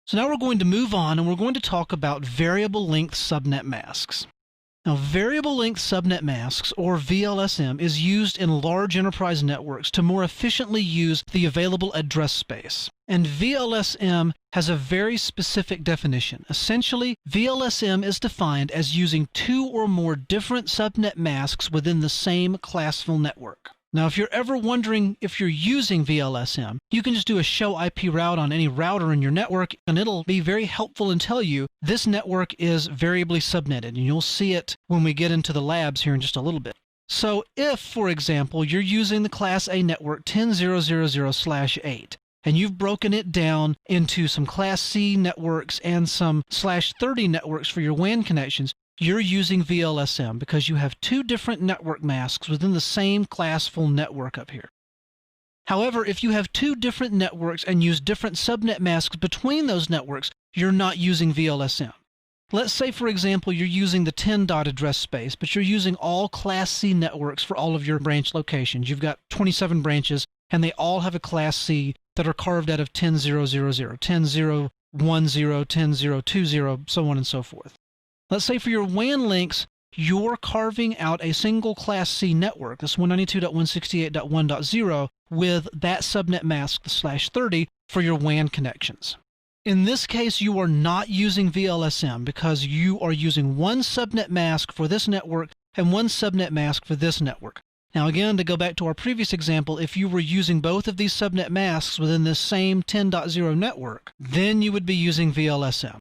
So now we're going to move on and we're going to talk about variable length subnet masks. Now, variable length subnet masks, or VLSM, is used in large enterprise networks to more efficiently use the available address space. And VLSM has a very specific definition. Essentially, VLSM is defined as using two or more different subnet masks within the same classful network. Now, if you're ever wondering if you're using VLSM, you can just do a show IP route on any router in your network, and it'll be very helpful and tell you this network is variably subnetted, and you'll see it when we get into the labs here in just a little bit. So if, for example, you're using the Class A network 10.0.0/8, and you've broken it down into some Class C networks and some /30 networks for your WAN connections, you're using VLSM because you have two different network masks within the same classful network up here. However, if you have two different networks and use different subnet masks between those networks, you're not using VLSM. Let's say, for example, you're using the 10 dot address space, but you're using all Class C networks for all of your branch locations. You've got 27 branches, and they all have a Class C that are carved out of 10.0.0.0, 10.0.10, 10.0.20, so on and so forth. Let's say for your WAN links, you're carving out a single Class C network, this 192.168.1.0, with that subnet mask, the /30, for your WAN connections. In this case, you are not using VLSM because you are using one subnet mask for this network and one subnet mask for this network. Now again, to go back to our previous example, if you were using both of these subnet masks within this same 10.0 network, then you would be using VLSM.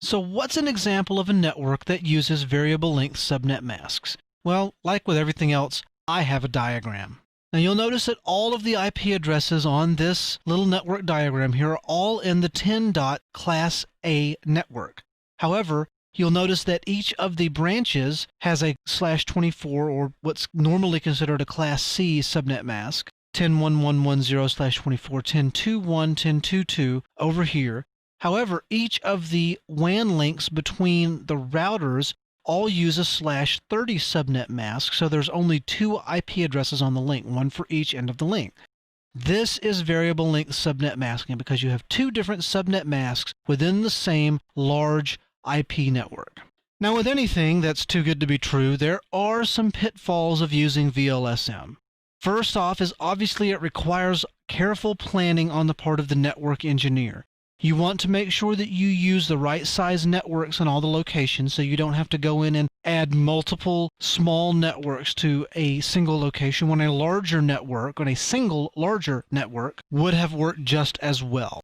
So what's an example of a network that uses variable length subnet masks? Well, like with everything else, I have a diagram. Now you'll notice that all of the IP addresses on this little network diagram here are all in the 10 dot Class A network. However, you'll notice that each of the branches has a /24, or what's normally considered a Class C subnet mask, 10.1.1.10/24, 10.2.1, 10.2.2 over here. However, each of the WAN links between the routers all use a /30 subnet mask, so there's only two IP addresses on the link, one for each end of the link. This is variable length subnet masking because you have two different subnet masks within the same large IP network. Now, with anything that's too good to be true, there are some pitfalls of using VLSM. First off is obviously it requires careful planning on the part of the network engineer. You want to make sure that you use the right size networks in all the locations so you don't have to go in and add multiple small networks to a single location when a larger network, when a single larger network, would have worked just as well.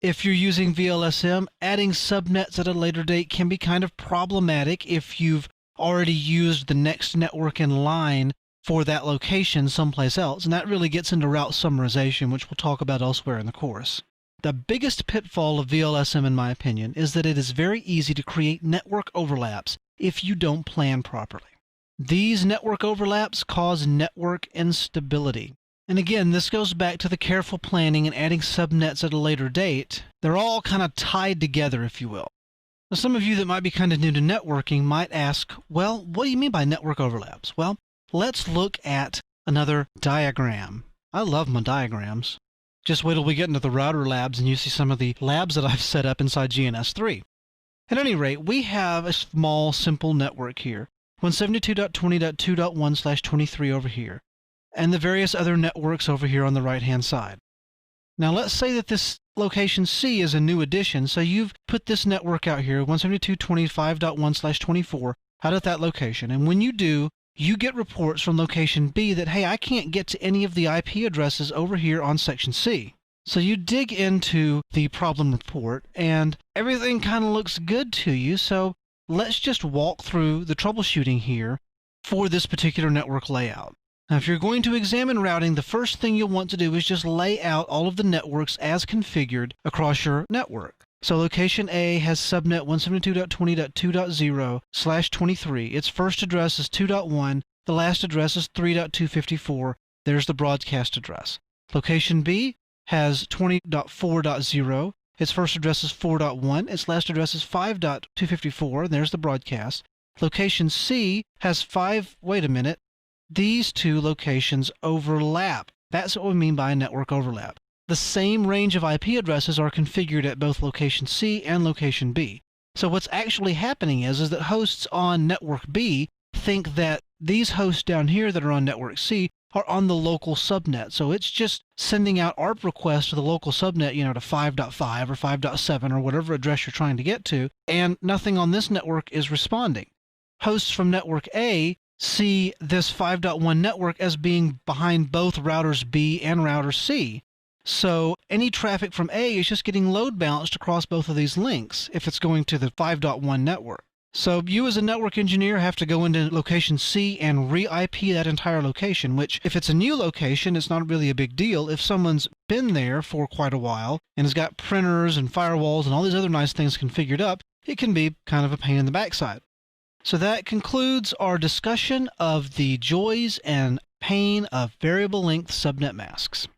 If you're using VLSM, adding subnets at a later date can be kind of problematic if you've already used the next network in line for that location someplace else, and that really gets into route summarization, which we'll talk about elsewhere in the course. The biggest pitfall of VLSM, in my opinion, is that it is very easy to create network overlaps if you don't plan properly. These network overlaps cause network instability. And again, this goes back to the careful planning and adding subnets at a later date. They're all kind of tied together, if you will. Now, some of you that might be kind of new to networking might ask, well, what do you mean by network overlaps? Well, let's look at another diagram. I love my diagrams. Just wait till we get into the router labs and you see some of the labs that I've set up inside GNS3. At any rate, we have a small, simple network here, 172.20.2.1/23 over here, and the various other networks over here on the right-hand side. Now let's say that this location C is a new addition, so you've put this network out here, 172.25.1/24, out at that location, and when you do, you get reports from location B that, hey, I can't get to any of the IP addresses over here on section C. So you dig into the problem report and everything kind of looks good to you, so let's just walk through the troubleshooting here for this particular network layout. Now, if you're going to examine routing, the first thing you'll want to do is just lay out all of the networks as configured across your network. So location A has subnet 172.20.2.0/23. Its first address is 2.1. The last address is 3.254. There's the broadcast address. Location B has 20.4.0. Its first address is 4.1. Its last address is 5.254. There's the broadcast. Location C has 5. Wait a minute. These two locations overlap. That's what we mean by a network overlap. the same range of IP addresses are configured at both location C and location B. So what's actually happening is that hosts on network B think that these hosts down here that are on network C are on the local subnet. So it's just sending out ARP requests to the local subnet, to 5.5 or 5.7 or whatever address you're trying to get to, and nothing on this network is responding. Hosts from network A see this 5.1 network as being behind both routers B and router C. So any traffic from A is just getting load balanced across both of these links if it's going to the 5.1 network. So you as a network engineer have to go into location C and re-IP that entire location, which if it's a new location, it's not really a big deal. If someone's been there for quite a while and has got printers and firewalls and all these other nice things configured up, it can be kind of a pain in the backside. So that concludes our discussion of the joys and pain of variable length subnet masks.